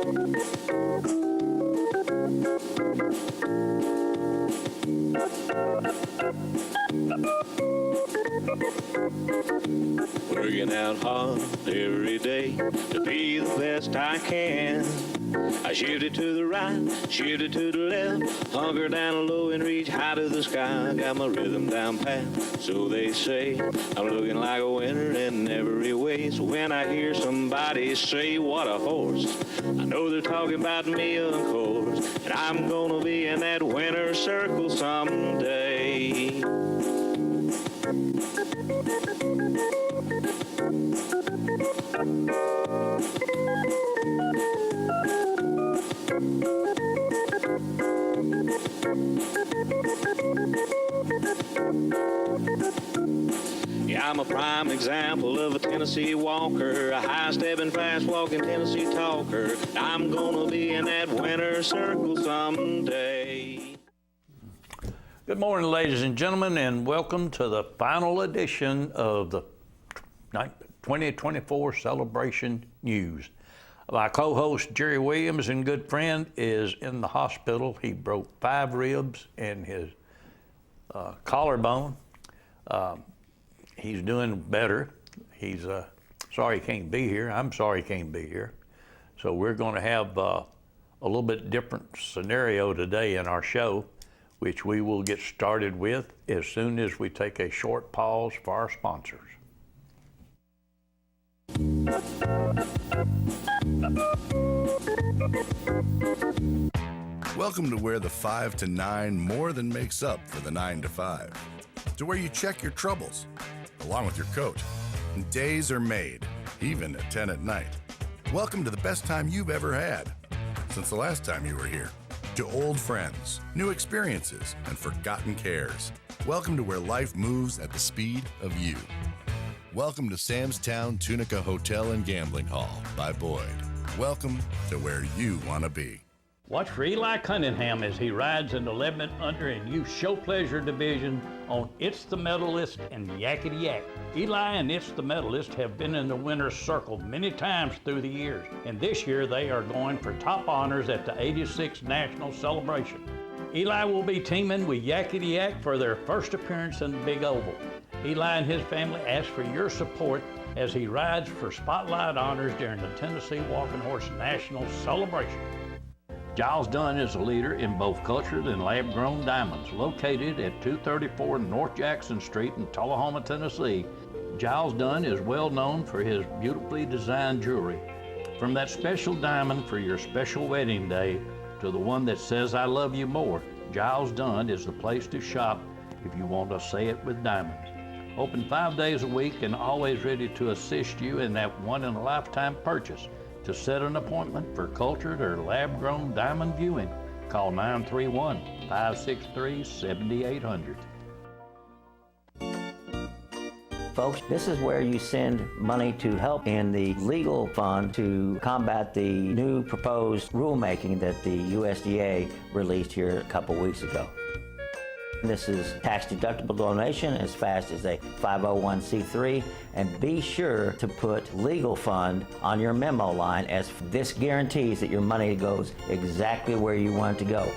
Working out hard every day to be the best I can. I shifted to the right, shifted to the left, hunker down low and reach high to the sky. Got my rhythm down pat, so they say. I'm looking like a winner in every way. So when I hear somebody say, what a horse, I know they're talking about me, of course. And I'm gonna be in that winner's circle someday. Yeah, I'm a prime example of a Tennessee walker, a high-stepping, fast-walking Tennessee talker. I'm gonna be in that winner's circle someday. Good morning, ladies and gentlemen, and welcome to the final edition of the 2024 Celebration News. My co-host, Jerry Williams, and good friend, is in the hospital. He broke 5 ribs and his collarbone. He's doing better. He's sorry he can't be here. I'm sorry he can't be here. So we're going to have a little bit different scenario today in our show, which we will get started with as soon as we take a short pause for our sponsors. Welcome to where the 5 to 9 more than makes up for the 9 to 5. To where you check your troubles, along with your coat, and days are made, even at 10 at night. Welcome to the best time you've ever had, since the last time you were here. To old friends, new experiences, and forgotten cares. Welcome to where life moves at the speed of you. Welcome to Sam's Town Tunica Hotel and Gambling Hall by Boyd. Welcome to where you want to be. Watch for Eli Cunningham as he rides in the Lebanon Under and Youth Show Pleasure Division on It's the Medalist and Yakety Yak. Eli and It's the Medalist have been in the winner's circle many times through the years, and this year they are going for top honors at the 86th National Celebration. Eli will be teaming with Yakety Yak for their first appearance in the Big Oval. Eli and his family ask for your support as he rides for spotlight honors during the Tennessee Walking Horse National Celebration. Giles Dunn is a leader in both cultured and lab-grown diamonds. Located at 234 North Jackson Street in Tullahoma, Tennessee, Giles Dunn is well known for his beautifully designed jewelry. From that special diamond for your special wedding day to the one that says I love you more, Giles Dunn is the place to shop if you want to say it with diamonds. Open 5 days a week and always ready to assist you in that one-in-a-lifetime purchase. To set an appointment for cultured or lab-grown diamond viewing, call 931-563-7800. Folks, this is where you send money to help in the legal fund to combat the new proposed rulemaking that the USDA released here a couple weeks ago. This is tax-deductible donation as fast as a 501c3, and be sure to put legal fund on your memo line, as this guarantees that your money goes exactly where you want it to go.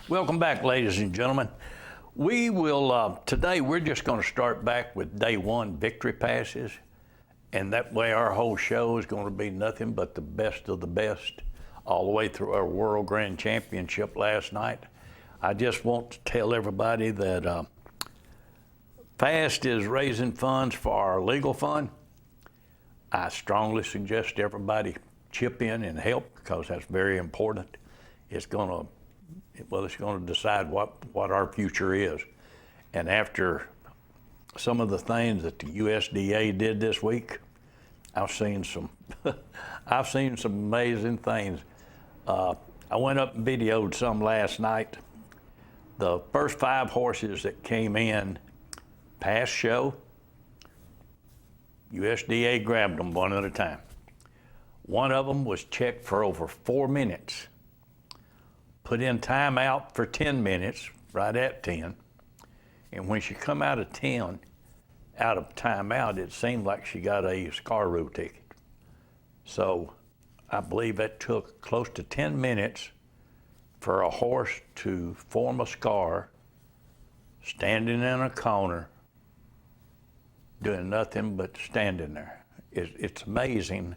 Welcome back, ladies and gentlemen. We will, today we're just going to start back with day 1 victory passes, and that way our whole show is going to be nothing but the best of the best all the way through our World Grand Championship last night. I just want to tell everybody that FAST is raising funds for our legal fund. I strongly suggest everybody chip in and help, because that's very important. It's going to decide what our future is. And after some of the things that the USDA did this week, I've seen some amazing things. I went up and videoed some last night. The first 5 horses that came in past show, USDA grabbed them one at a time. One of them was checked for over 4 minutes. put in timeout for 10 minutes, right at 10. And when she come out of timeout, it seemed like she got a Scarroo ticket. So I believe it took close to 10 minutes for a horse to form a scar, standing in a corner, doing nothing but standing there. It's amazing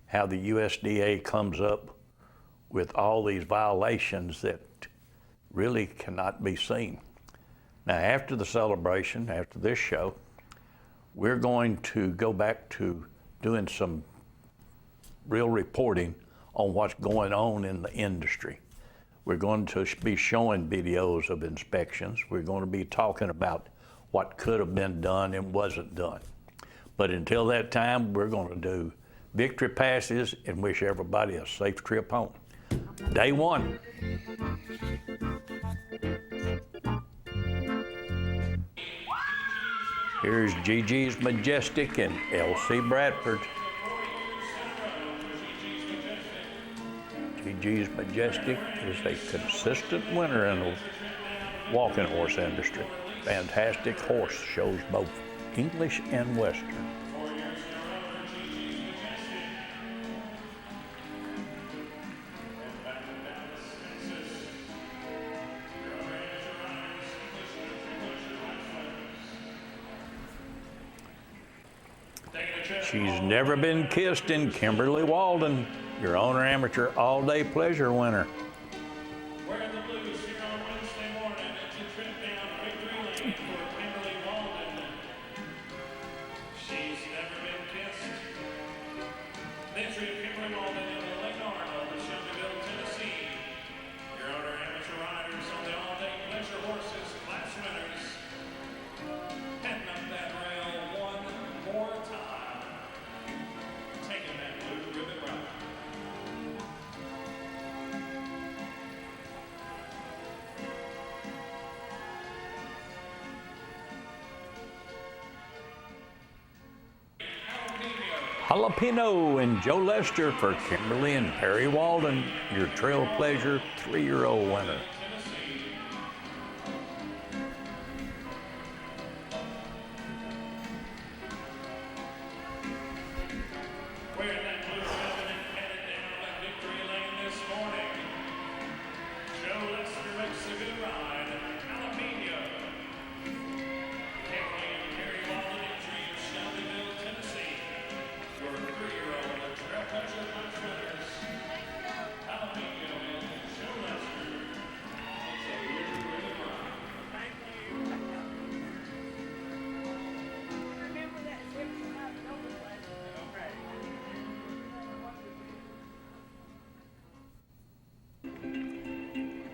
how the USDA comes up with all these violations that really cannot be seen. Now, after the celebration, after this show, we're going to go back to doing some real reporting on what's going on in the industry. We're going to be showing videos of inspections. We're going to be talking about what could have been done and wasn't done. But until that time, we're going to do victory passes and wish everybody a safe trip home. Day one. Here's Gigi's Majestic and L.C. Bradford. Gigi's Majestic is a consistent winner in the walking horse industry. Fantastic horse, shows both English and Western. She's Never Been Kissed in Kimberly Walden, your owner amateur all-day pleasure winner. Wearing the blues here on Wednesday morning, it's a trip down victory lane for Kimberly Walden. She's never been kissed. Entry of Kimberly Walden in the Lake Arnold, Shelbyville, Tennessee. Your owner amateur riders on the all-day pleasure horses, class winners. Heading up that rail one more time. Taking that blue ribbon ride. Jalapeno and Joe Lester for Kimberly and Perry Walden, your Trail Pleasure 3-year-old winner. Wearing that blue ribbon and headed down that victory lane this morning. Joe Lester makes a good ride. Jalapeno. Kimberly and Perry Walden entry of Shelbyville, Tennessee. Your 3-year-old Trail Pleasure Punch winners. Jalapeno and Joe Lester. It's a blue ribbon ride. Remember that trip to my number was? Okay.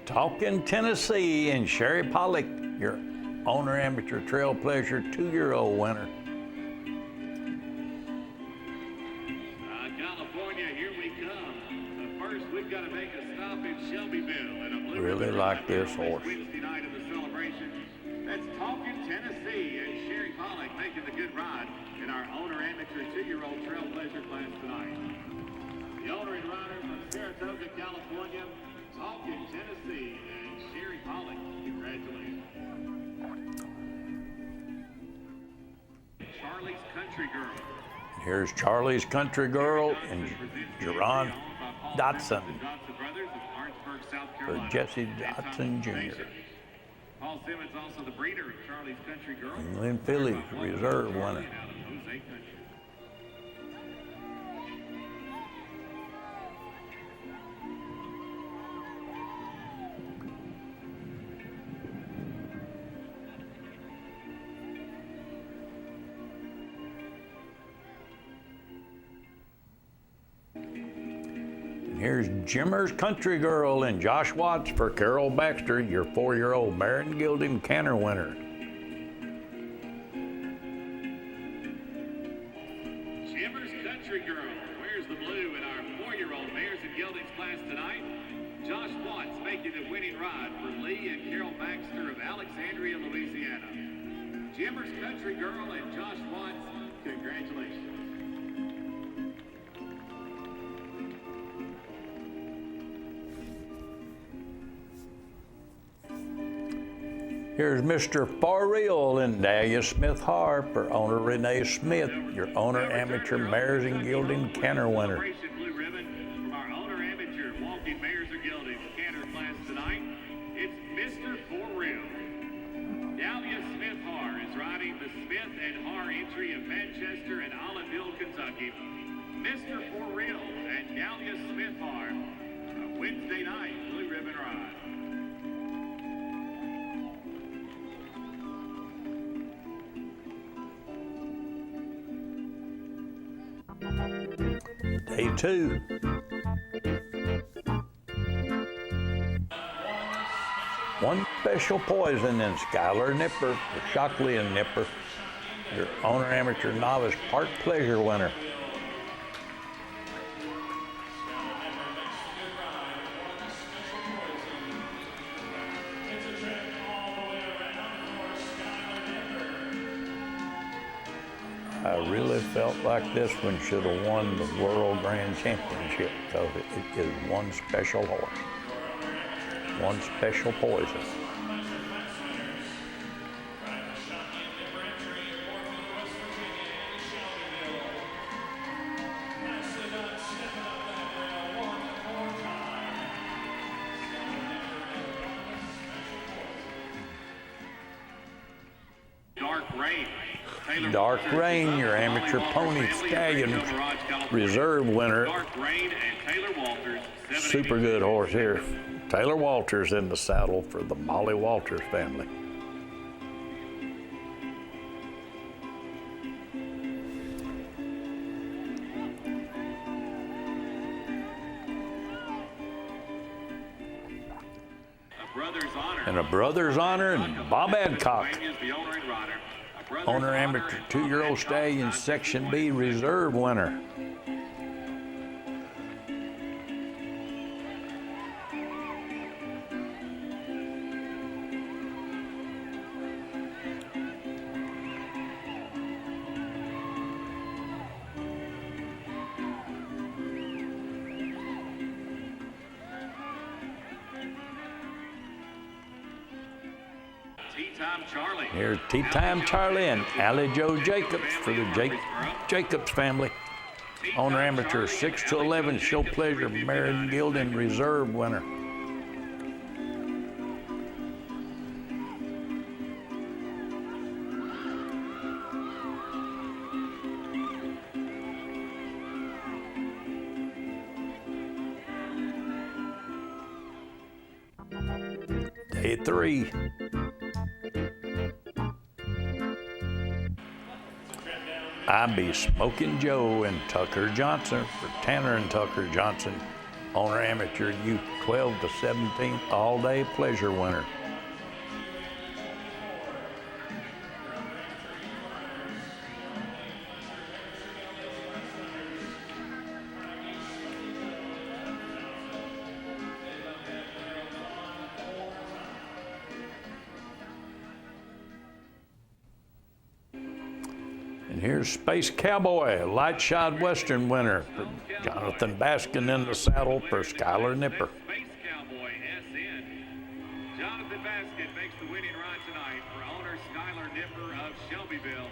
Talking Tennessee and Sherry Pollock, your owner amateur Trail Pleasure 2-year-old winner. California, here we come. But first, we've got to make a stop in Shelbyville. And a blue Really ribbon like ride this there horse. Wednesday night of the celebration. That's Talking Tennessee and Sherry Pollock making the good ride in our owner amateur 2-year-old Trail Pleasure class tonight. The owner and rider from Saratoga, California, Talking Tennessee and Sherry Pollock. Congratulations. Charlie's Country Girl. Here's Charlie's Country Girl and Jerron Dotson for Jesse Dotson Jr. Paul Simmons, also the breeder of Charlie's Country Girl. England Philly Reserve winner. Out of Jose Country. Here's Jimmer's Country Girl and Josh Watts for Carol Baxter, your 4-year-old Marin Gilding Canner winner. Jimmer's Country Girl wears the blue in our 4-year-old Mares and Geldings class tonight. Josh Watts making the winning ride for Lee and Carol Baxter of Alexandria, Louisiana. Jimmer's Country Girl and Josh Watts, congratulations. Here's Mr. For Real and Dahlia Smith Harp, or owner Renee Smith, your owner amateur Mares and Gilding Canter winner. Operation Blue Ribbon from our owner amateur walking mares or gilding canter class tonight. It's Mr. For Real. Dahlia Smith Har is riding the Smith and Har entry of Manchester and Olive Hill, Kentucky. Mr. For Real and Dahlia Smith Har, a Wednesday night Blue Ribbon ride. Day 2. One Special Poison and Skylar Nipper, the Shockley and Nipper, your owner amateur novice Park Pleasure winner. I really felt like this one should have won the World Grand Championship because it is one special horse. One Special Poison. Dark Rain, your amateur pony stallion reserve winner. Super good horse here. Taylor Walters in the saddle for the Molly Walters family. And a brother's honor and Bob Adcock. Owner amateur 2-year-old stallion Section B reserve winner. Here's Tea Time Charlie and Allie Joe Jacobs for the Jacobs family. Owner amateur 6 to 11 Show Pleasure Marion Gilding reserve winner. Day 3. I Be Smoking Joe and Tucker Johnson for Tanner and Tucker Johnson, owner amateur youth 12 to 17 all-day pleasure winner. And here's Space Cowboy, a light shod Western winner for Jonathan Baskin in the saddle for Skylar Nipper. Space Cowboy SN. Jonathan Baskin makes the winning ride tonight for owner Skylar Nipper of Shelbyville.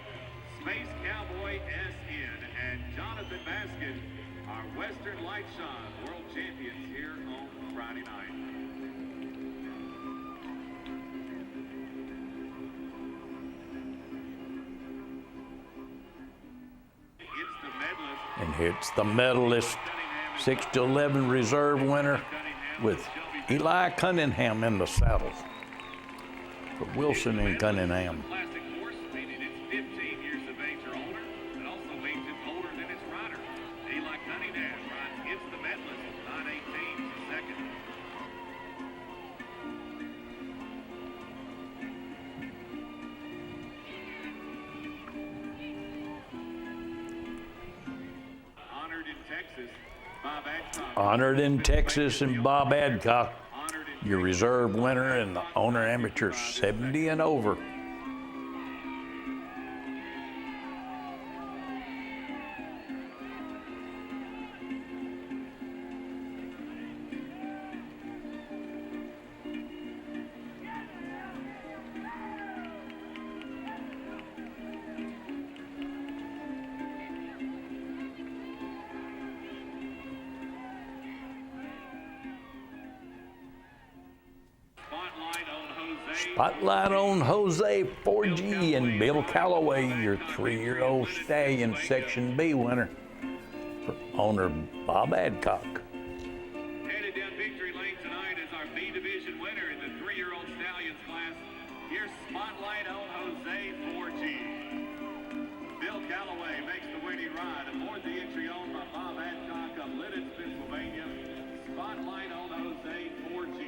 Space Cowboy SN and Jonathan Baskin are Western light shod world champions here on Friday night. And it's the medalist, 6 to 11 reserve winner with Eli Cunningham in the saddle for Wilson and Cunningham. Classic horse, meaning it's 15 years of age or older, and also means it's older than its rider. Eli Cunningham rides It's the Medalist, 918, second. Honored in Texas and Bob Adcock, your reserve winner and the owner amateur 70 and over. Spotlight on Jose 4G and Bill Calloway, your 3-year-old stallion Section B winner. For owner Bob Adcock. Headed down victory lane tonight is our B Division winner in the 3-year-old stallions class. Here's Spotlight on Jose 4G. Bill Calloway makes the winning ride aboard the entry owned by Bob Adcock of Lidditz, Pennsylvania. Spotlight on Jose 4G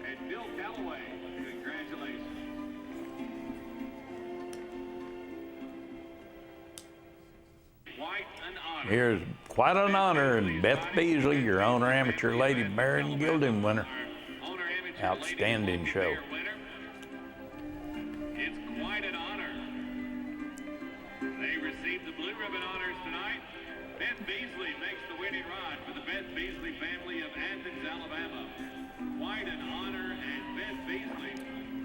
and Bill Calloway. Congratulations. Quite an honor. Here's quite an honor, and Beth Beasley, your owner amateur Lady Baron Gilding winner. Owner amateur Outstanding ladies show. winner. It's quite an honor. They received the blue ribbon honors tonight. Beth Beasley makes the winning ride for the Beth Beasley family of Athens, Alabama. Quite an honor, and Beth Beasley,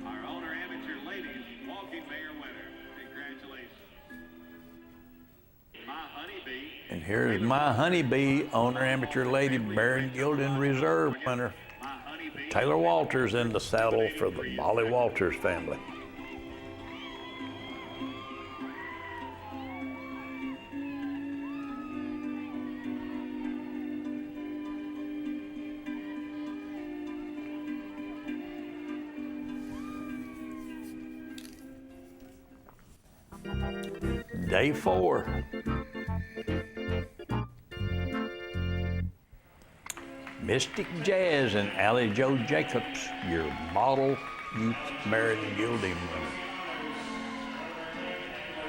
our owner amateur ladies walking mayor winner. Congratulations. My Honeybee. And here's My Honeybee, owner amateur Lady Baron Gilding Reserve winner. My Honeybee. Taylor Walters in the saddle for the Molly Walters family. Day 4. Mystic Jazz and Allie Joe Jacobs, your model youth Baron Gilding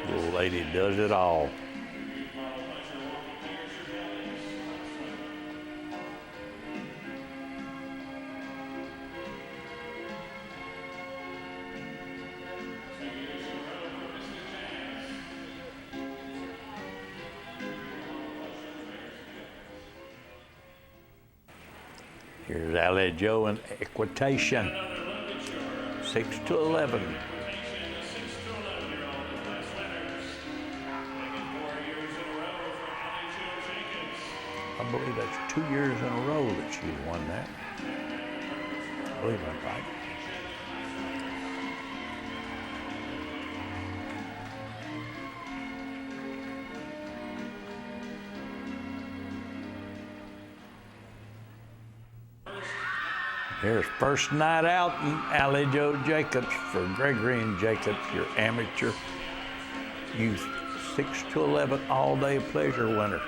winner. Little lady does it all. Here's Allie Joe and Equitation, 6 to 11. I believe that's 2 years in a row that she's won that. I believe I'm right. Here's First Night Out and Allie Joe Jacobs for Gregory and Jacobs, your amateur youth 6 to 11 all-day pleasure winner.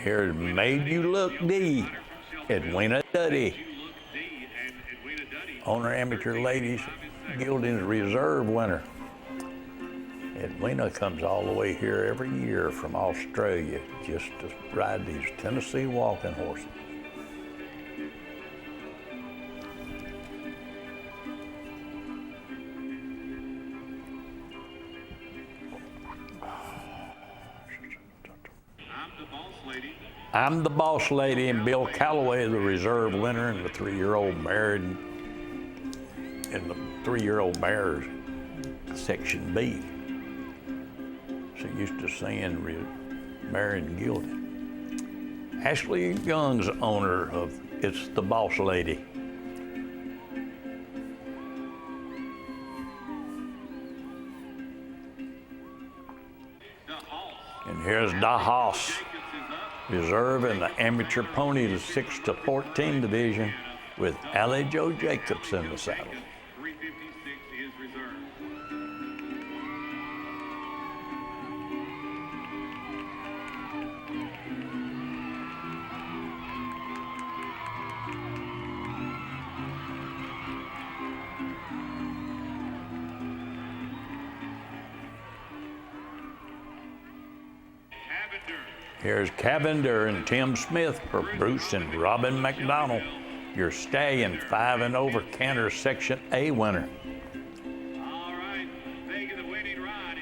Here's Made You Look D, Edwina Duddy, owner amateur ladies Gilding's Reserve winner. Edwina comes all the way here every year from Australia just to ride these Tennessee walking horses. I'm the Boss Lady and Bill Calloway, the Reserve winner, and the 3-year-old married in the 3-year-old Bears Section B. So used to seeing Marion Gilding. Ashley Young's owner of It's the Boss Lady. And here's Da Hoss, Reserve in the amateur pony, the 6 to 14 division, with Allie Joe Jacobs in the saddle. 356 is reserved. Here's Cavender and Tim Smith for Bruce and Robin McDonald, your stallion 5 and over canter Section A winner. All right, taking the winning ride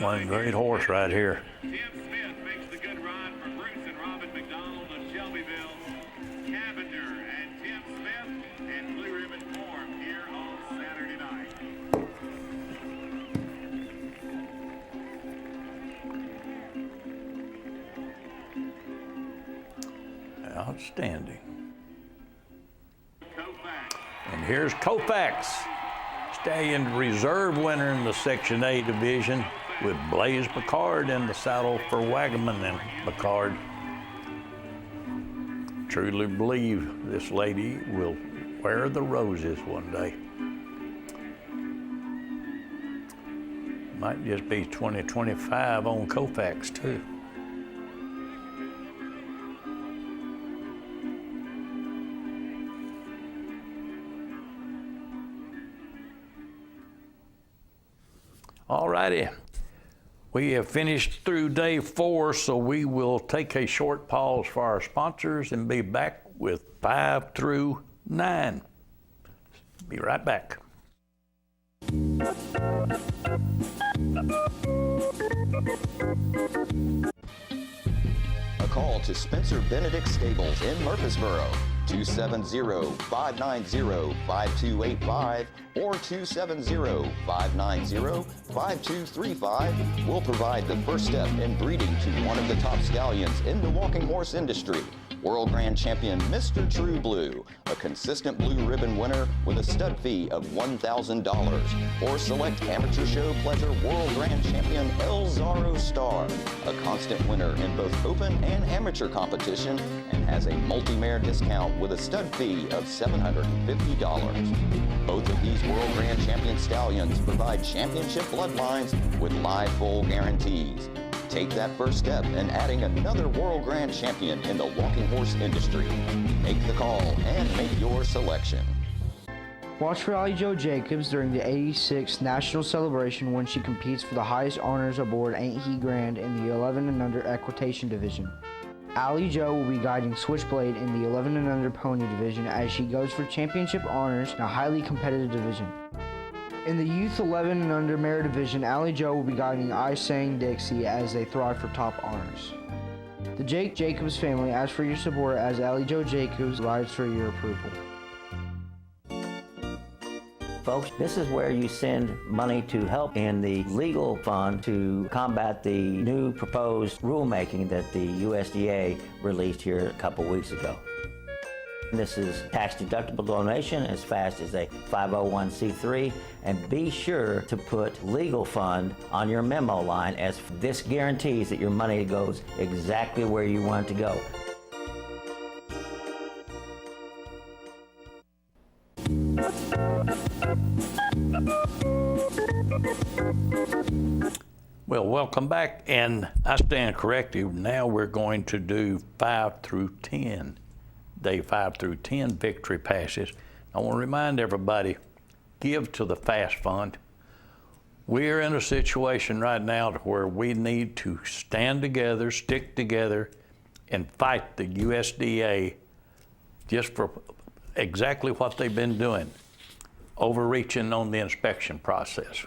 One great horse right here. Tim Smith makes the good ride for Bruce and Robin McDonald of Shelbyville. Cavender and Tim Smith and Blue Ribbon form here on Saturday night. Outstanding. Koufax. And here's Koufax, stallion reserve winner in the Section A division with Blaze Picard in the saddle for Wagaman and Picard. Truly believe this lady will wear the roses one day. Might just be 2025 on Koufax too. All righty, we have finished through day 4, so we will take a short pause for our sponsors and be back with 5 through 9. Be right back. A call to Spencer Benedict Stables in Murfreesboro, 270-590-5285 or 270-590-5235 will provide the first step in breeding to one of the top stallions in the walking horse industry. World Grand Champion Mr. True Blue, a consistent blue ribbon winner with a stud fee of $1,000. Or select Amateur Show Pleasure World Grand Champion El Zorro Star, a constant winner in both open and amateur competition and has a multi-mare discount with a stud fee of $750. Both of these World Grand Champion stallions provide championship bloodlines with live full guarantees. Take that first step in adding another World Grand Champion in the walking horse industry. Make the call and make your selection. Watch for Allie Jo Jacobs during the 86th National Celebration when she competes for the highest honors aboard Ain't He Grand in the 11 and under equitation division. Allie Jo will be guiding Switchblade in the 11 and under pony division as she goes for championship honors in a highly competitive division. In the Youth 11 and under mare division, Allie Jo will be guiding I Sang Dixie as they thrive for top honors. The Jake Jacobs family asks for your support as Allie Jo Jacobs rides for your approval. Folks, this is where you send money to help in the legal fund to combat the new proposed rulemaking that the USDA released here a couple weeks ago. This is tax-deductible donation as fast as a 501c3, and be sure to put legal fund on your memo line, as this guarantees that your money goes exactly where you want it to go. Well, welcome back, and I stand corrected. Now we're going to do 5 through 10. Day 5 through 10 victory passes. I want to remind everybody, give to the FAST Fund. We're in a situation right now where we need to stand together, stick together, and fight the USDA just for exactly what they've been doing, overreaching on the inspection process.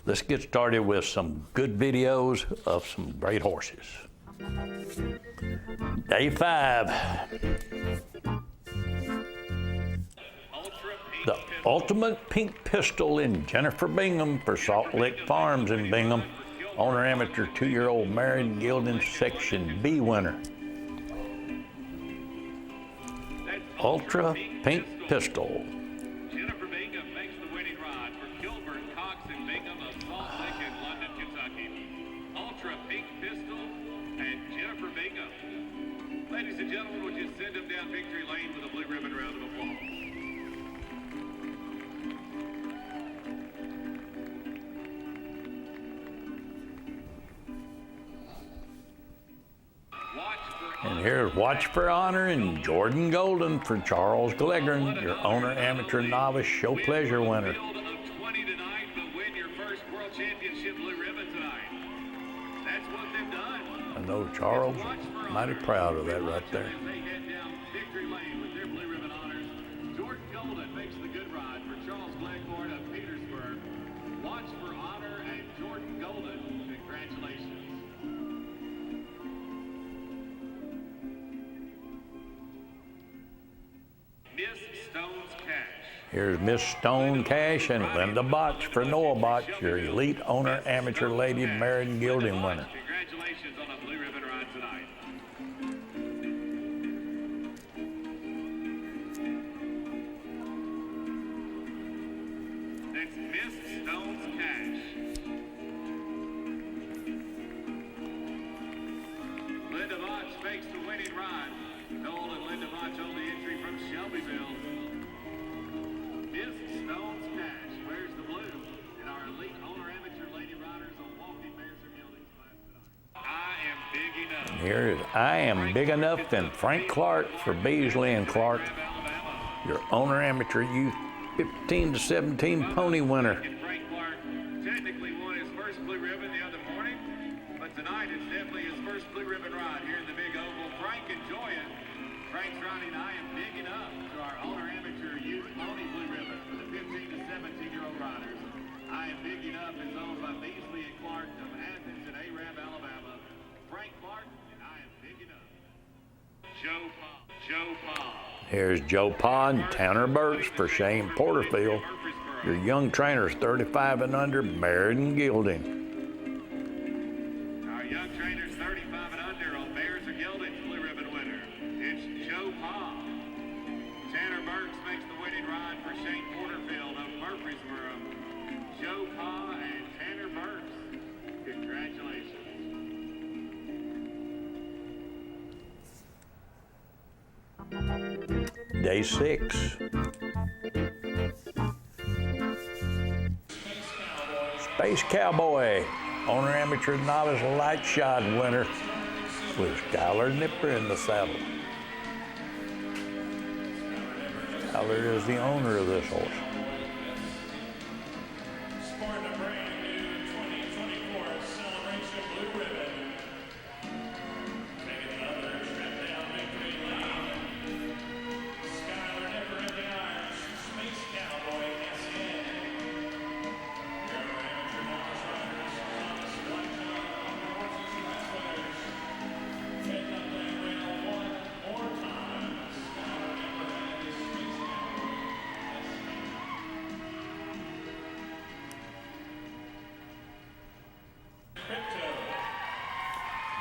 Let's get started with some good videos of some great horses. Day 5. The Ultimate Pink Pistol in Jennifer Bingham for Salt Lick Farms in Bingham. Owner amateur 2-year-old married Gilding Section B winner. Ultra Pink Pistol. Jennifer Bingham makes the winning ride for Gilbert Cox and Bingham of Salt Lake and London, Kentucky. Ultra Pink Pistol and Jennifer Bingham. Ladies and gentlemen, would you send them down victory lane with a blue ribbon round of applause? And here's Watch for Honor and Jordan Golden for Charles Glegren, your owner amateur novice show pleasure winner. Field of 20 tonight, but win your first World Championship blue ribbon tonight. That's what they've done. I know Charles is mighty proud of that right there. As they head down victory lane with their blue ribbon honors, Jordan Golden makes the good ride for Charles Glegmore of Petersburg. Watch for Honor and Jordan Golden. Congratulations. Miss Stone's Cash. Here's Miss Stone Cash and Linda Botch for Noah Botch, your elite owner amateur lady merit and gilding winner. Congratulations on a blue ribbon ride tonight. That's Miss Stone's Cash. Linda Botch makes the winning ride. Noel and Linda Botch on the entry from Shelbyville. Miss Stone's Cash wears the blue in our elite owner amateur lady riders on walking mares or geldings class tonight. I am big enough. Here is I Am Big Enough and Frank Clark for Beasley and Clark, your owner amateur youth 15 to 17 pony winner. And Frank Clark technically won his first blue ribbon the other morning, but tonight it's definitely his first blue ribbon ride here in the big oval. Frank, enjoy it. Frank's riding I Am Big Enough to our owner amateur youth pony blue ribbon for the 15 to 17-year-old riders. I Am Big Enough is owned by Beasley and Clark of Athens and Arab, Alabama. Frank Clark and I Am Big Enough. Joe Paul. Here's Joe Pond, Tanner Burks for Shane Porterfield, your young trainers 35 and under merit and gilding. Our young trainers 35 and under on mares or geldings blue ribbon winner. It's Joe Paul. Tanner Burks makes the winning ride for Shane Porterfield of Murfreesboro. Joe Paul and Tanner Burks. Congratulations. Day 6. Space Cowboy, owner amateur novice light shod winner with Skylar Nipper in the saddle. Skylar is the owner of this horse. Sporting a brand new 2024 Celebration Blue Ribbon. Taking another trip down victory lane. Skylar Nipper in the irons. Space Cowboy SN. Your amateur novice riders, Thomas Whitehall, horses and best winners. Heading up that rail one more time. Skylar Nipper and his Space Cowboy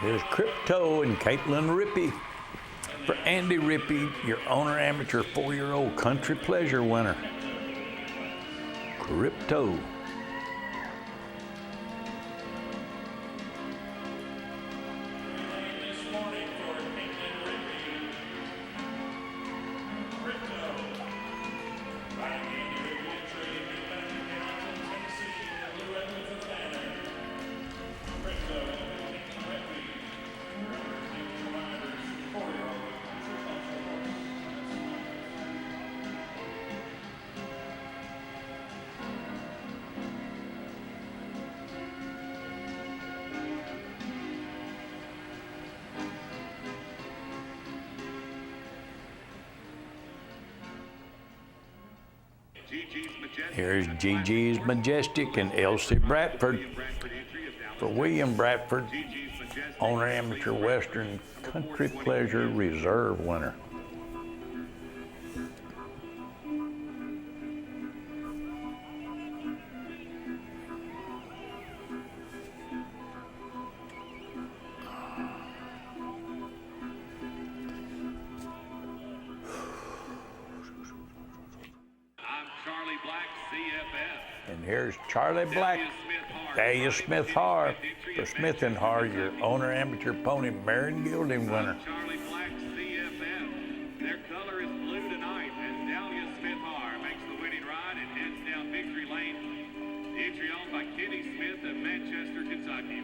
Here's Crypto and Caitlin Rippey for Andy Rippey, your owner amateur 4-year-old country pleasure winner. Crypto. this morning for Caitlin Rippey. Crypto. Riding the Andy Rippey entry in New Bedford, Gallatin, Tennessee, the Blue Ribbons of banner. Crypto and Caitlin Rippey. Representing the riders, 4-year-old country culture horse. GG's Majestic. Here's GG's Majestic and Elsie Bradford Bradford entry of Dallas. for William Bradford, GG's Majestic. owner amateur Western Country Pleasure Reserve winner. I'm Charlie Black, CFF. And here's Charlie Black, Dahlia Smith Har for Smith and Har, your owner amateur pony merit and gilding winner. Charlie Black, CFF. Their color is blue tonight as Dahlia Smith Har makes the winning ride and heads down victory lane. The entry owned by Kenny Smith of Manchester, Kentucky.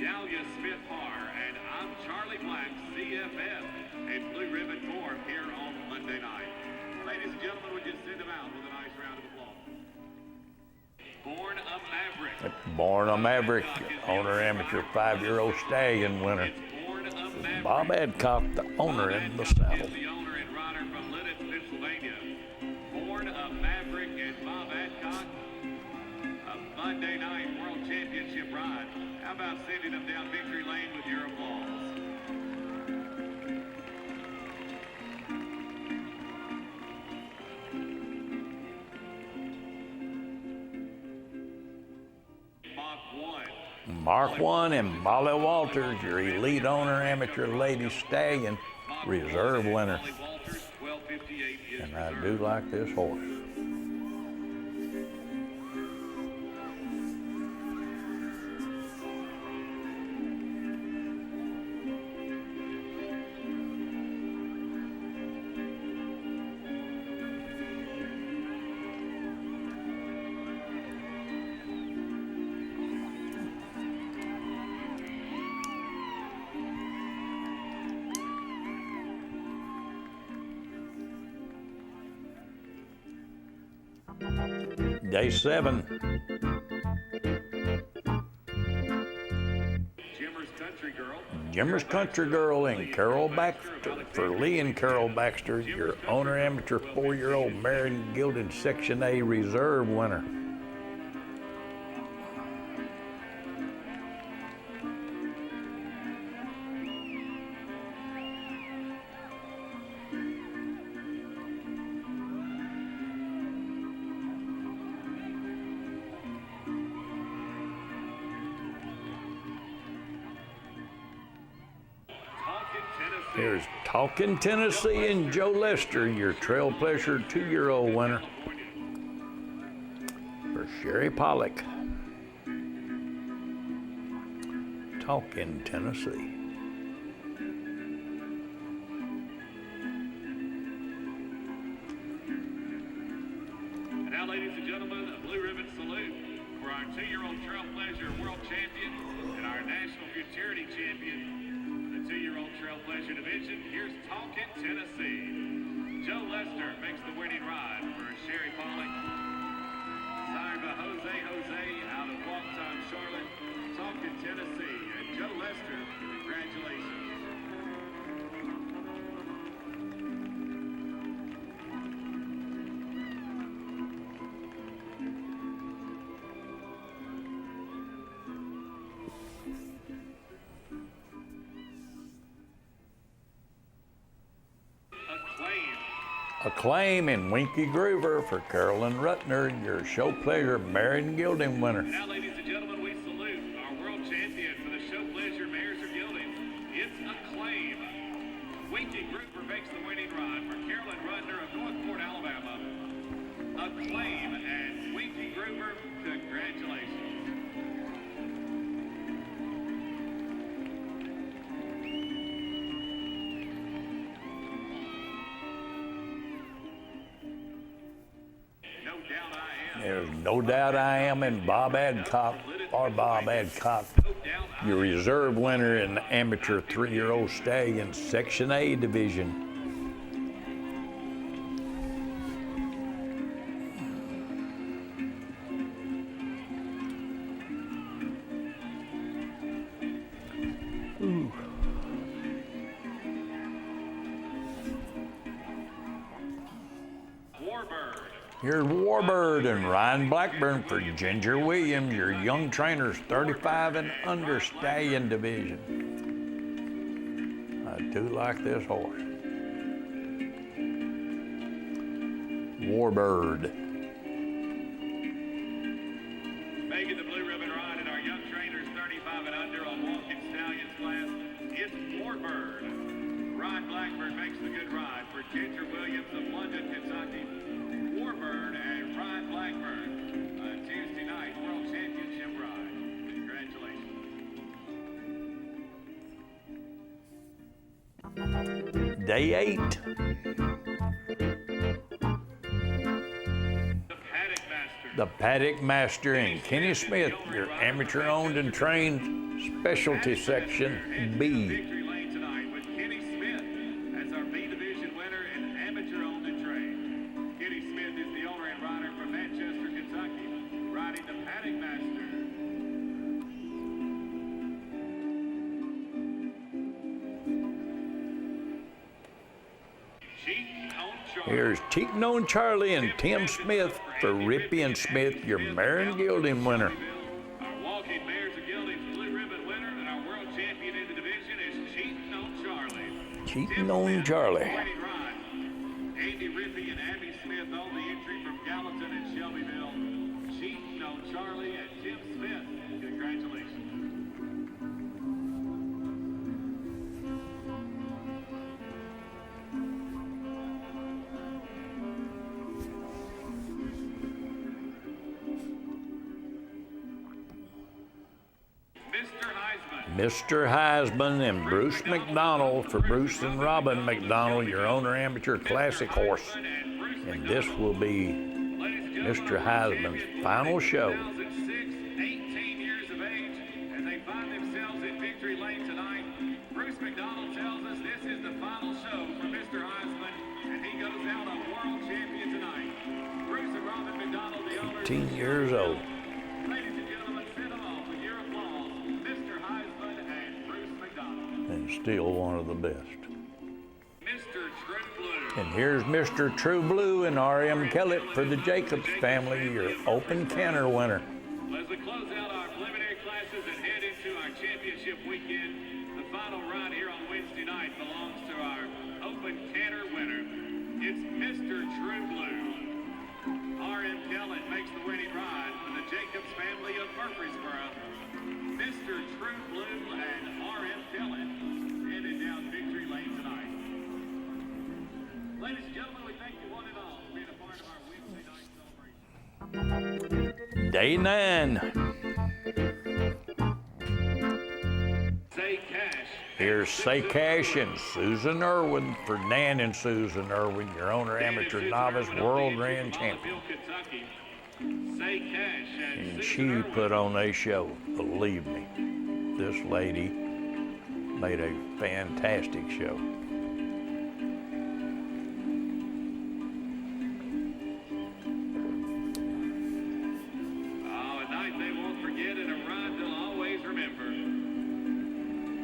Dahlia Smith Har and I'm Charlie Black, CFF. A blue ribbon form here on Monday night. Ladies and gentlemen, we just send them out with a nice round of applause. Born a Maverick. Born a Maverick, owner amateur 5-year-old stallion winner. Born a Maverick. Bob Adcock, the owner in the saddle. Is the owner and rider from Lidditz, Pennsylvania. Born a Maverick and Bob Adcock. a Monday night World Championship ride. How about sending them down victory lane with your applause? Mark 1 and Molly Walters, your elite owner amateur lady stallion reserve winner. And I do like this horse. Day 7. Jimmer's Country Girl and Carol Baxter. For Lee and Carol Baxter, your owner amateur 4-year-old Marion Gilded Section A reserve winner. Here's Talkin' Tennessee and Joe Lester, your Trail Pleasure 2-year-old winner. For Sherry Pollock. Talkin' Tennessee. And now, ladies and gentlemen, a blue ribbon salute for our 2-year-old Trail Pleasure World Champion and our National Futurity Champion. 2-year-old Trail Pleasure Division. Here's Talkin' Tennessee. Joe Lester makes the winning ride for Sherry Pollock. Signed by Jose out of Walktown, Charlotte. Talkin' Tennessee. And Joe Lester, congratulations. Acclaim and Winky Groover for Carolyn Rutner, your Show Pleasure Marion Gilding winner. Now, ladies and gentlemen, we salute our world champion for the Show Pleasure Mares or Gildings. It's Acclaim. Winky Groover makes the winning ride for Carolyn Rutner of Northport, Alabama. Acclaim and Winky Groover, congratulations. There's No Doubt I Am and Bob Adcock, your reserve winner in the amateur 3-year-old stallion Section A division. Ooh. Here's Warbird and Ryan Blackburn for Ginger Williams, your young trainers 35 and under stallion division. I do like this horse. Warbird. Making the blue ribbon ride in our young trainers 35 and under on walking stallions class is Warbird. Ryan Blackburn makes the good ride for Ginger Williams of London, Kentucky. Warbird and Ryan Blackburn, Tuesday night World Championship ride. Congratulations. Day 8. The Paddock Master and Kenny Smith, your amateur owned and trained specialty section B. Victory lane tonight with Kenny Smith as our B division winner and amateur owned and trained. Kenny Smith is the owner and rider from Manchester, Kentucky, riding the Paddock Master. Chief Home Here's Cheating on Charlie and Tim Smith for Rippey and Smith, your Mare and Gilding winner. Our walking mares and geldings blue ribbon winner and our world champion in the division is Cheating on Charlie. Cheating on Charlie. Winning ride. Andy Rippey and Abby Smith on the entry from Gallatin and Shelbyville. Cheating on Charlie and Tim Smith. Congratulations. Mr. Heisman and Bruce McDonald for Bruce and Robin McDonald, your owner amateur classic horse. And this will be Mr. Heisman's final show. 18 years of age, and they find themselves in victory lane tonight. Bruce McDonald tells us this is the final show for Mr. Heisman, and he goes out a world champion tonight. Bruce and Robin McDonald, the owners. 18 years old. Ladies and gentlemen, send them off with your applause. Mr. Heisman and Bruce McDonald. And still one of the best. Mr. True Blue. And here's Mr. True Blue and R.M. Kellett for the Jacobs family, your open canter winner. As we close out our preliminary classes and head into our championship weekend, the final ride here on Wednesday night belongs to our open canter winner. It's Mr. True Blue. R.M. Kellett makes the winning ride for the Jacobs family of Murfreesboro. Mr. True Blue and R.M. Kellett headed down victory lane tonight. Ladies and gentlemen, we thank you one and all for being a part of our Wednesday night celebration. Day 9. Say Cash. Here's Say Cash and Susan Irwin for Dan and Susan Irwin, your owner amateur novice world grand champion. Say Cash And she put on a show, believe me. This lady made a fantastic show. Oh, a night they won't forget and a ride they'll always remember.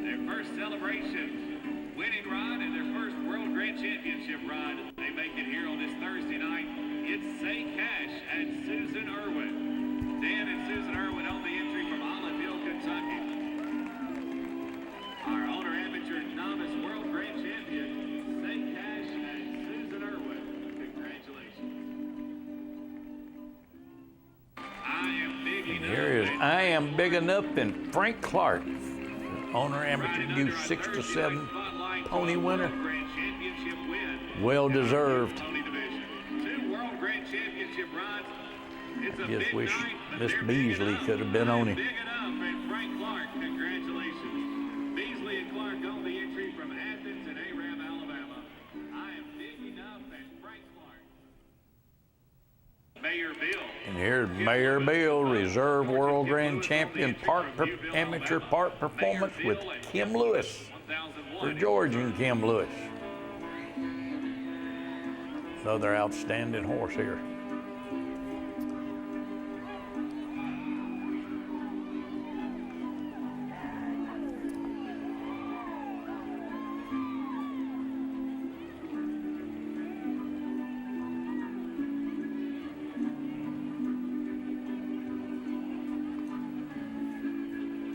Their first celebration, winning ride, and their first World Grand Championship ride. They make it here on this Thursday night. It's Say Cash and Susan Irwin. Dan and Susan Irwin on the entry from Oliveville, Kentucky. Our owner amateur novice World Grand Champion, Say Cash and Susan Irwin. Congratulations. I am big And enough. here is I Am Big Enough and Frank Clark, owner amateur U6 to 7 pony winner. Grand Championship win. Well deserved. Pony division. 2 World Grand Championship rides. It's a Just big wish night, but Miss they're big Beasley enough. could have been on him. Big enough and Frank Clark, congratulations. Beasley and Clark on the entry from Athens and Aram, Alabama. I am big enough and Frank Clark. Mayor Bill. And here's Mayor Bill, reserve world grand champion amateur park performance with Kim Lewis for Georgian Kim Lewis. Another outstanding horse here.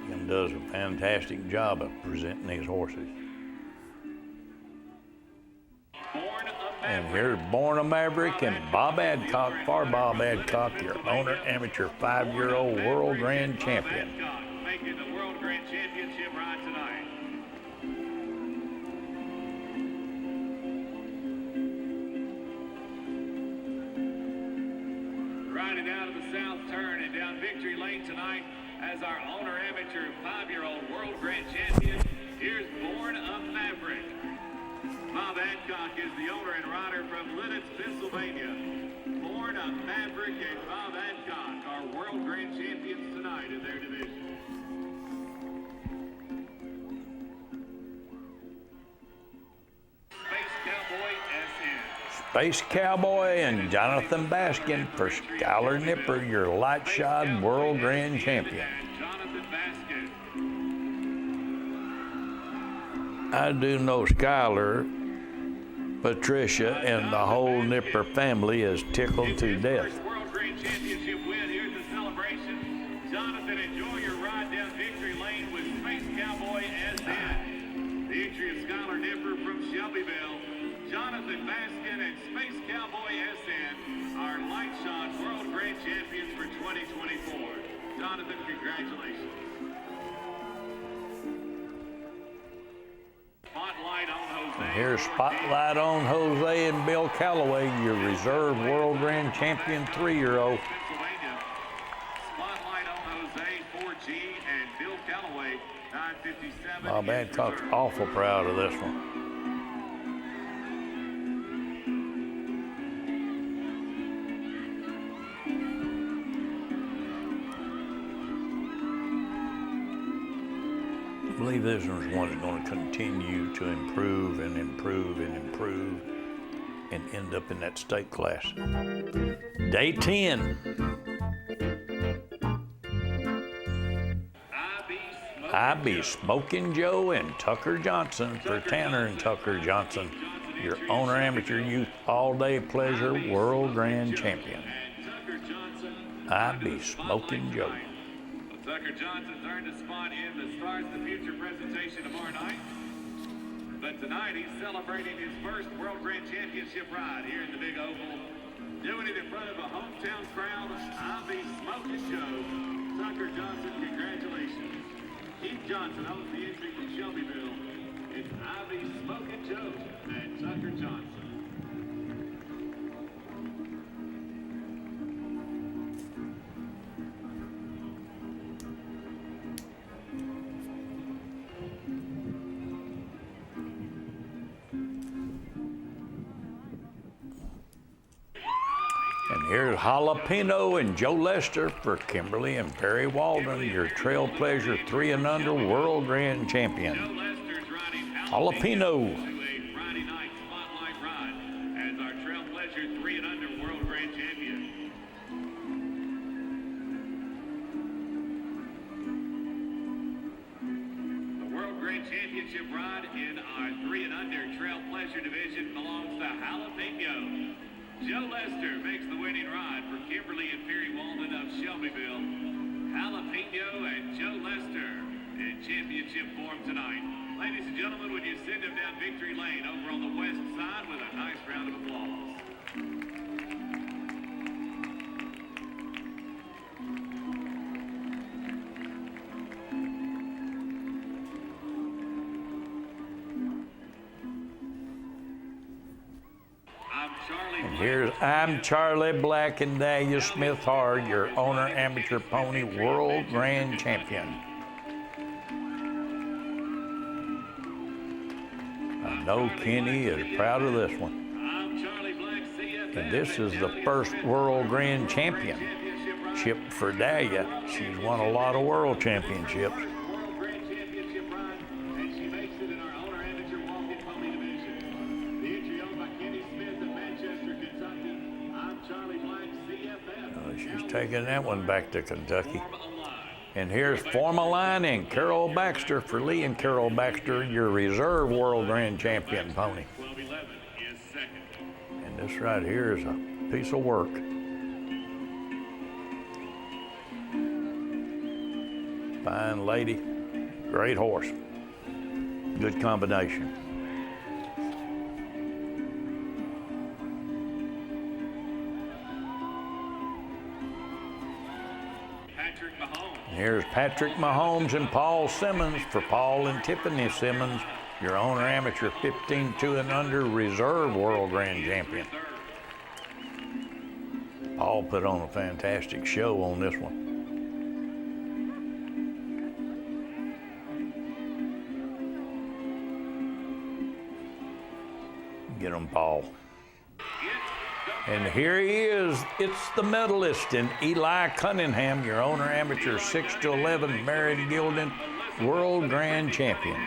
Kim does a fantastic job of presenting these horses. And here's Born a Maverick and Bob Adcock for Bob Adcock, your owner amateur 5-year-old world grand champion. Adcock making the World Grand Championship ride tonight. Riding out of the south turn and down victory lane tonight as our owner amateur 5-year-old world grand champion. Here's Born a Maverick. Bob Adcock is the owner and rider from Lidditz, Pennsylvania. Born a Maverick and Bob Adcock are world grand champions tonight in their division. Space Cowboy SN. Space Cowboy and Jonathan Baskin for Skylar Nipper, your light shod world grand champion. And Jonathan Baskin. I do know Skylar Patricia and the whole Nipper family is tickled to death. World Grand Championship win. Here's the celebration. Jonathan, enjoy your ride down victory lane with Space Cowboy as in. The entry of Skylar Nipper from Shelbyville. Jonathan Baskin and Space Cowboy SN are light shot World Grand Champions for 2024. Jonathan, congratulations. Spotlight on Jose. Here's Spotlight on Jose and Bill Calloway, your reserve World Grand Champion 3-year-old. Pennsylvania. Spotlight on Jose, 4G, and Bill Calloway, 957. Bob Adcock's awful proud of this one. I believe this one's one that's going to continue to improve and improve and improve and end up in that state class. Day 10. I be Smoking Joe and Tucker Johnson for Tanner and Tucker Johnson, your owner amateur youth all-day pleasure world grand champion. I be Smoking Joe. Tucker Johnson's earned a spot in the Stars of the Future presentation tomorrow night. But tonight he's celebrating his first World Grand Championship ride here in the Big Oval. Doing it in front of a hometown crowd. I'll be Smoking Joe. Tucker Johnson, congratulations. Keith Johnson owns the entry from Shelbyville. It's I'll be Smoking Joe and Tucker Johnson. And here's Jalapeno and Joe Lester for Kimberly and Perry Walden, your Trail Pleasure 3 and under world grand champion. Jalapeno. Friday night spotlight ride as our Trail Pleasure 3 and under world grand champion. The World Grand Championship ride in our 3 and under Trail Pleasure division belongs to Jalapeno. Joe Lester makes the winning ride for Kimberly and Perry Walden of Shelbyville. Jalapeno and Joe Lester in championship form tonight. Ladies and gentlemen, would you send them down victory lane over on the west side with a nice round of applause? And here's I'm Charlie Black and Dahlia Smith Hard, your owner amateur pony world grand champion. I know Kenny is proud of this one. And this is the first world grand championship for Dahlia. She's won a lot of world championships. World Grand Championship ride, and she makes it in our owner amateur walking pony division. The entry owned by Kenny Smith of Manchester, Kentucky. I'm Charlie Black, CFF. She's taking that one back to Kentucky. And here's Formaline and Carol Baxter for Lee and Carol Baxter, your reserve world grand champion pony. 12-11 is second. And this right here is a piece of work. Fine lady, great horse. Good combination. Patrick Mahomes. Here's Patrick Mahomes and Paul Simmons for Paul and Tiffany Simmons, your owner amateur 15-2 and under reserve world grand champion. Paul put on a fantastic show on this one. Get him, Paul. And here he is. It's the medalist in Eli Cunningham, your owner amateur 6-11 Merritt Gilden world grand champion.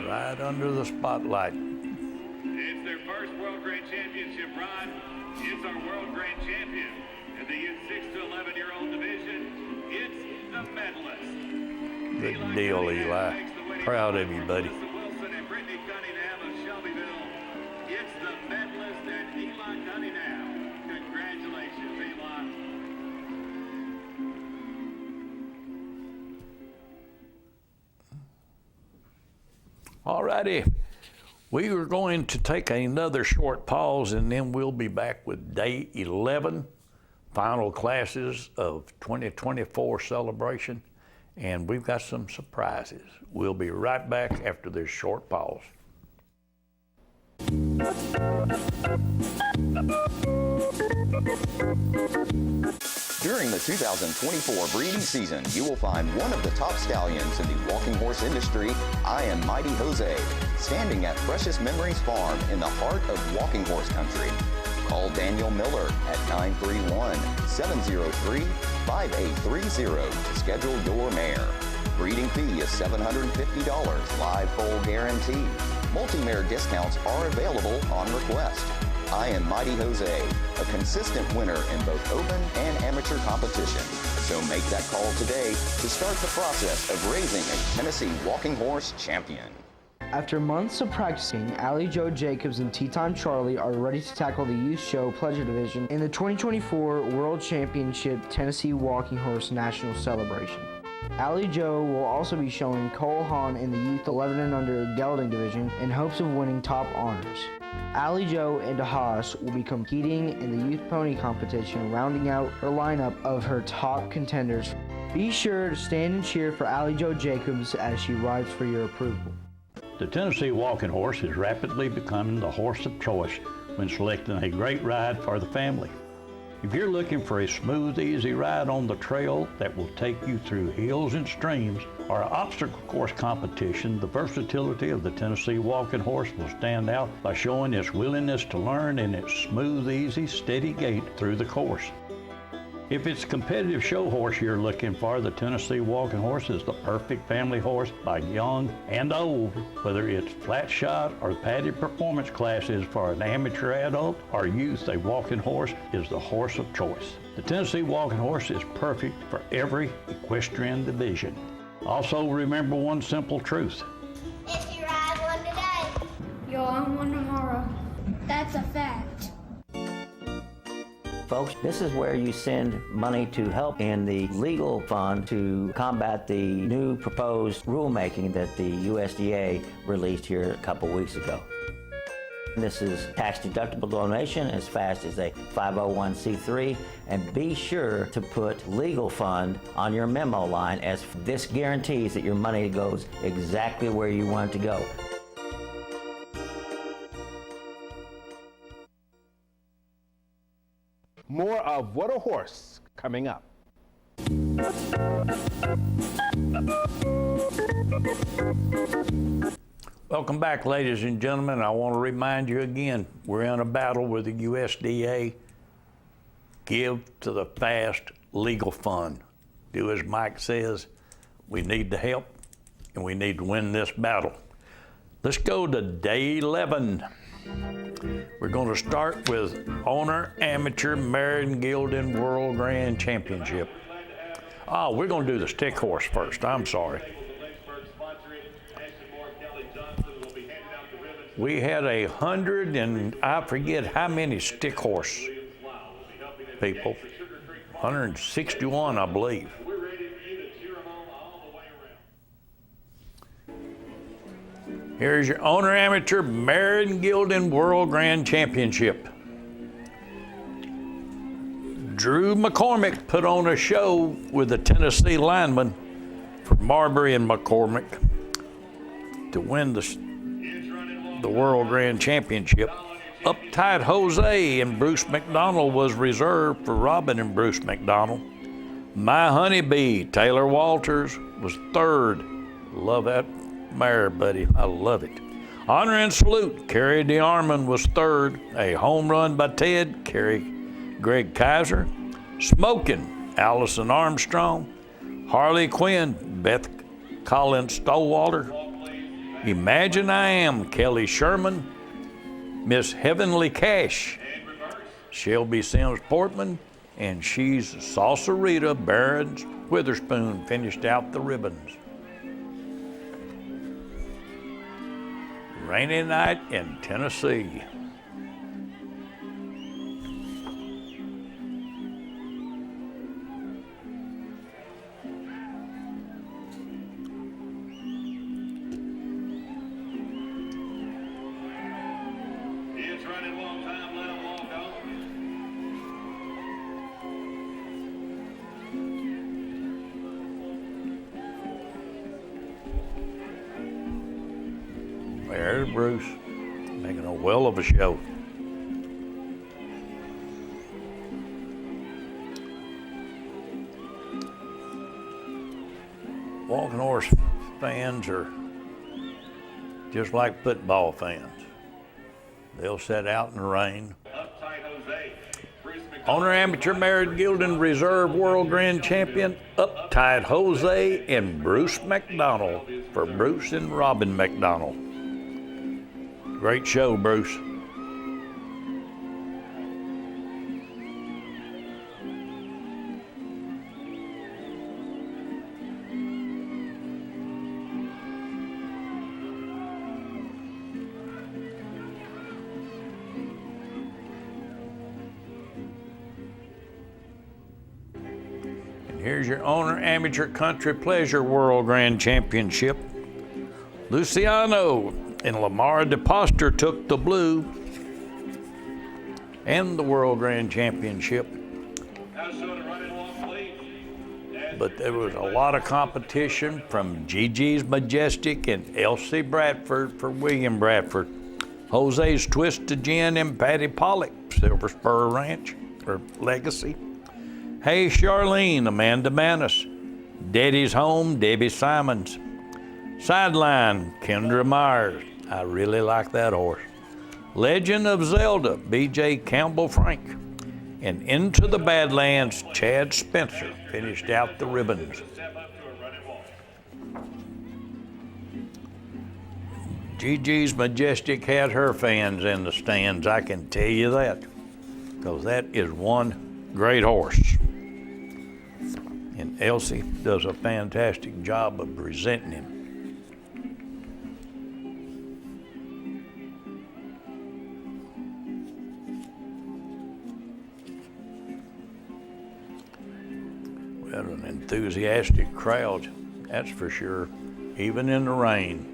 Right under the spotlight. It's their first World Grand Championship ride. It's our World Grand Champion in the youth 6-11-year-old division. It's the medalist. Good deal, Eli. Proud of you, buddy. Wilson and Brittany Cunningham of Shelbyville It's the medalist and Eli Cunningham. Congratulations, Eli. All righty. We are going to take another short pause and then we'll be back with day 11, final classes of 2024 celebration. And we've got some surprises. We'll be right back after this short pause. During the 2024 breeding season, you will find one of the top stallions in the walking horse industry, I Am Mighty Jose, standing at Precious Memories Farm in the heart of walking horse country. Call Daniel Miller at 931-703-5830 to schedule your mare. Breeding fee is $750, live foal guarantee. Multi-mare discounts are available on request. I Am Mighty Jose, a consistent winner in both open and amateur competition. So make that call today to start the process of raising a Tennessee walking horse champion. After months of practicing, Allie Joe Jacobs and Teton Charlie are ready to tackle the Youth Show Pleasure Division in the 2024 World Championship Tennessee Walking Horse National Celebration. Allie Joe will also be showing Cole Haan in the Youth 11 and Under Gelding Division in hopes of winning top honors. Allie Joe and Haas will be competing in the Youth Pony Competition, rounding out her lineup of her top contenders. Be sure to stand and cheer for Allie Joe Jacobs as she rides for your approval. The Tennessee Walking Horse is rapidly becoming the horse of choice when selecting a great ride for the family. If you're looking for a smooth, easy ride on the trail that will take you through hills and streams or an obstacle course competition, the versatility of the Tennessee Walking Horse will stand out by showing its willingness to learn and its smooth, easy, steady gait through the course. If it's a competitive show horse you're looking for, the Tennessee Walking Horse is the perfect family horse by young and old. Whether it's flat shot or padded performance classes for an amateur adult or youth, a walking horse is the horse of choice. The Tennessee Walking Horse is perfect for every equestrian division. Also remember one simple truth. If you ride one today, you'll own one tomorrow. That's a fact. Folks, this is where you send money to help in the legal fund to combat the new proposed rulemaking that the USDA released here a couple weeks ago. This is tax-deductible donation as fast as a 501c3, and be sure to put legal fund on your memo line, as this guarantees that your money goes exactly where you want it to go. More of What a Horse coming up. Welcome back, ladies and gentlemen. I want to remind you again, we're in a battle with the USDA. Give to the FAST Legal Fund. Do as Mike says. We need the help, and we need to win this battle. Let's go to day 11. We're going to start with Owner Amateur Marion Gelding World Grand Championship. Oh, we're going to do the stick horse first. I'm sorry. We had 100 and I forget how many stick horse people. 161, I believe. Here's your Owner Amateur Marion Gelding World Grand Championship. Drew McCormick put on a show with the Tennessee lineman from Marbury and McCormick to win the World Grand Championship. Uptight Jose and Bruce McDonald was reserved for Robin and Bruce McDonald. My Honeybee, Taylor Walters, was third. Love that mare, buddy. I love it. Honor and Salute, Kerry DeArmond was third. A home run by Ted, Greg Kaiser. Smoking, Allison Armstrong. Harley Quinn, Beth Collins Stowalter. Imagine I Am, Kelly Sherman. Miss Heavenly Cash, Shelby Sims Portman. And She's Salsarita, Barron's Witherspoon finished out the ribbons. rainy night in Tennessee. It's running long time, let him walk on. There's Bruce, making a well of a show. Walking horse fans are just like football fans. They'll sit out in the rain. Uptight Jose. Bruce McDonald. Owner Amateur Merit Gildan Reserve World Grand Champion, Uptight Jose and Bruce McDonald for Bruce and Robin McDonald. Great show, Bruce. Here's your Owner Amateur Country Pleasure World Grand Championship. Luciano and Lamar DePoster took the blue and the World Grand Championship. Now showing a running long lead. But there was a lot of competition from Gigi's Majestic and Elsie Bradford for William Bradford. Jose's Twisted Gin and Patty Pollock, Silver Spur Ranch, or Legacy. Hey Charlene, Amanda Manis. Daddy's Home, Debbie Simons. Sideline, Kendra Myers. I really like that horse. Legend of Zelda, B.J. Campbell Frank. And Into the Badlands, Chad Spencer finished out the ribbons. Step up to a running walk. Gigi's Majestic had her fans in the stands, I can tell you that. Because that is one great horse. And Elsie does a fantastic job of presenting him. We had an enthusiastic crowd, that's for sure, even in the rain.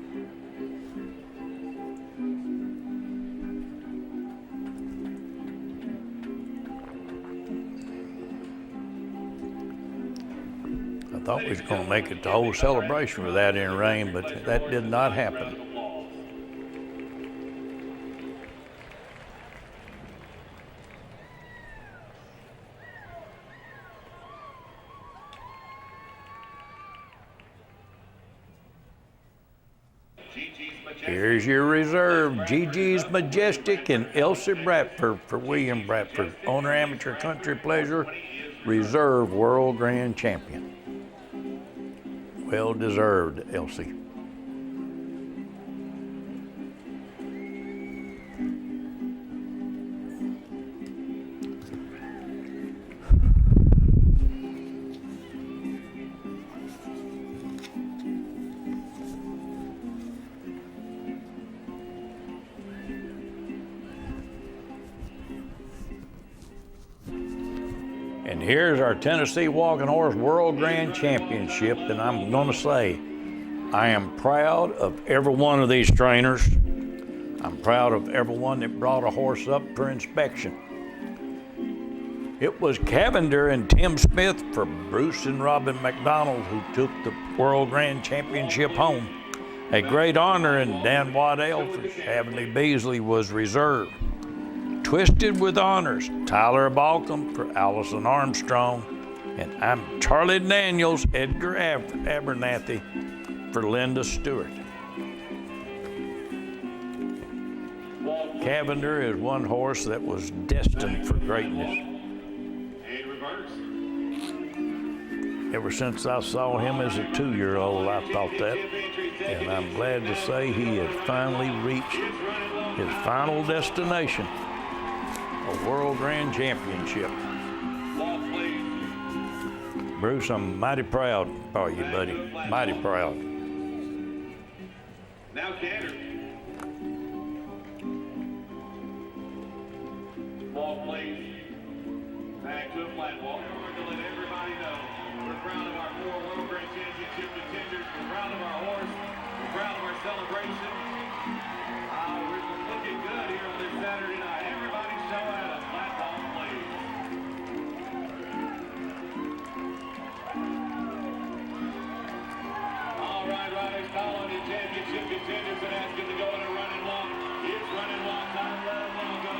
I thought we was going to make it the whole celebration without any rain, but that did not happen. Here's your reserve, Gigi's Majestic and Elsie Bradford for William Bradford, Owner Amateur Country Pleasure Reserve World Grand Champion. Well deserved, Elsie. And here's our Tennessee Walking Horse World Grand Championship, and I'm going to say, I am proud of every one of these trainers. I'm proud of everyone that brought a horse up for inspection. It was Cavender and Tim Smith for Bruce and Robin McDonald who took the World Grand Championship home. A great honor, and Dan Waddell for Shavely Beasley was reserved. Twisted with honors, Tyler Balcom for Allison Armstrong, and I'm Charlie Daniels, Edgar Abernathy for Linda Stewart. Cavender is one horse that was destined for greatness. And reverse. Ever since I saw him as a 2-year-old, I thought that, and I'm glad to say he has finally reached his final destination. A World Grand Championship. Bruce, I'm mighty proud for you, buddy. Mighty proud. Now Cantor. roll, please. Back to a flat walk. To let everybody know, we're proud of our 4 World Grand Championship contenders. We're proud of our horse. We're proud of our celebration. We're looking good here on this Saturday night. Everybody show out a flat walk, please. All right, riders, calling the championship contenders and asking to go in a running walk. It's running walk time. Let them all go.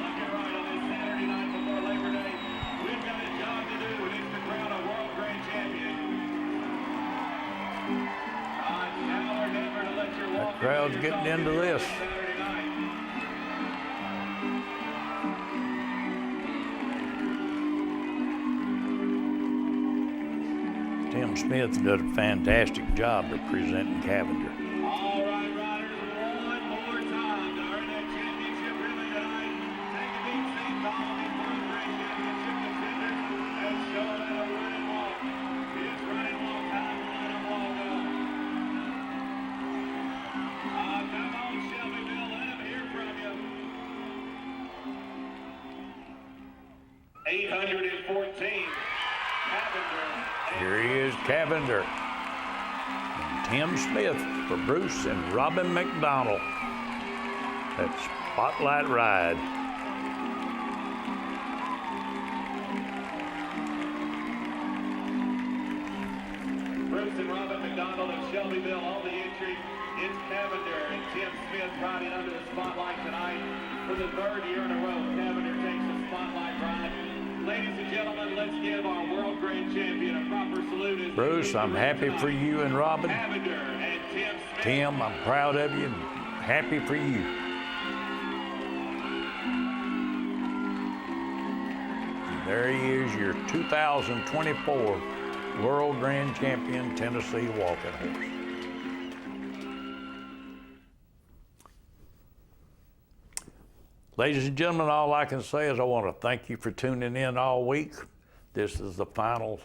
Looking right on this Saturday night before Labor Day. We've got a job to do, and it's to crown a world grand champion. Now or never to let your walk. The crowd's getting into this. Saturday night. Tim Smith did a fantastic job representing Cavender. All right, riders, one more time to earn that championship ribbon tonight. Take a deep seat, follow these World Grand Championship contenders and show them a running walk. It's running walk time, let them all go. Come on, Shelbyville, let them hear from you. 814, Cavender. Here he is, Cavender. And Tim Smith for Bruce and Robin McDonald. That Spotlight Ride. Bruce and Robin McDonald of Shelbyville on the entry. It's Cavender and Tim Smith riding under the spotlight tonight. For the 3rd year in a row, Cavender takes the spotlight ride. Ladies and gentlemen, let's give our World Grand Champion a proper salute. Bruce, I'm happy for you and Robin. Cavender and Tim Smith. Tim, I'm proud of you and happy for you. And there he is, your 2024 World Grand Champion Tennessee Walking Horse. Ladies and gentlemen, all I can say is I want to thank you for tuning in all week. This is the final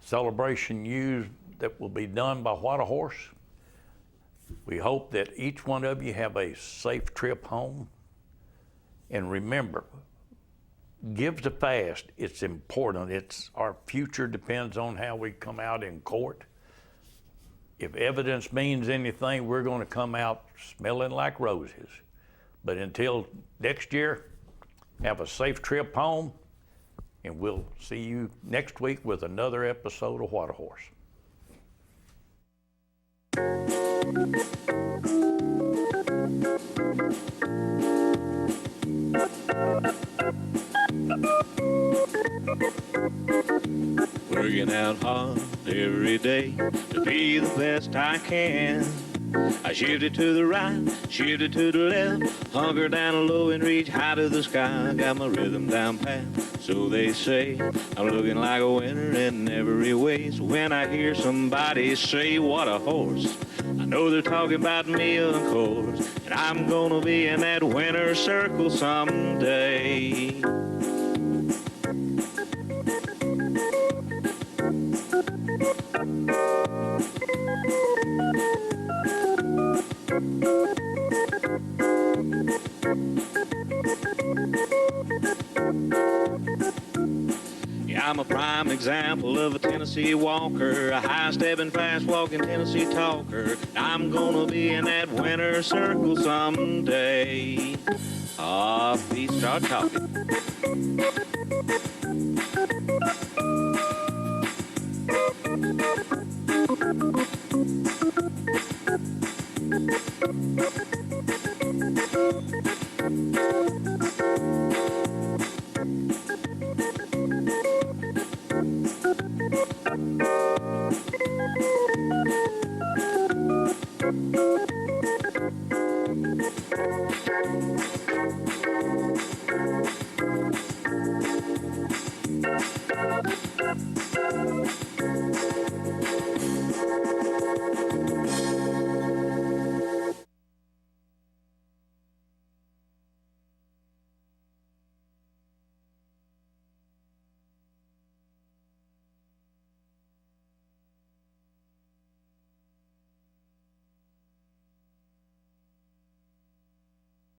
celebration used that will be done by What a Horse. We hope that each one of you have a safe trip home. And remember, give to fast. It's important. Our future depends on how we come out in court. If evidence means anything, we're going to come out smelling like roses. But until next year, have a safe trip home, and we'll see you next week with another episode of What a Horse. Working out hard every day to be the best I can. I shifted to the right, shifted to the left, hunker down low and reach high to the sky. Got my rhythm down pat, so they say. I'm looking like a winner in every way. So when I hear somebody say, what a horse, I know they're talking about me, of course. And I'm gonna be in that winner's circle someday. Yeah, I'm a prime example of a Tennessee walker, a high-stepping, fast-walking Tennessee talker. I'm gonna be in that winner's circle someday. Peace, start talking.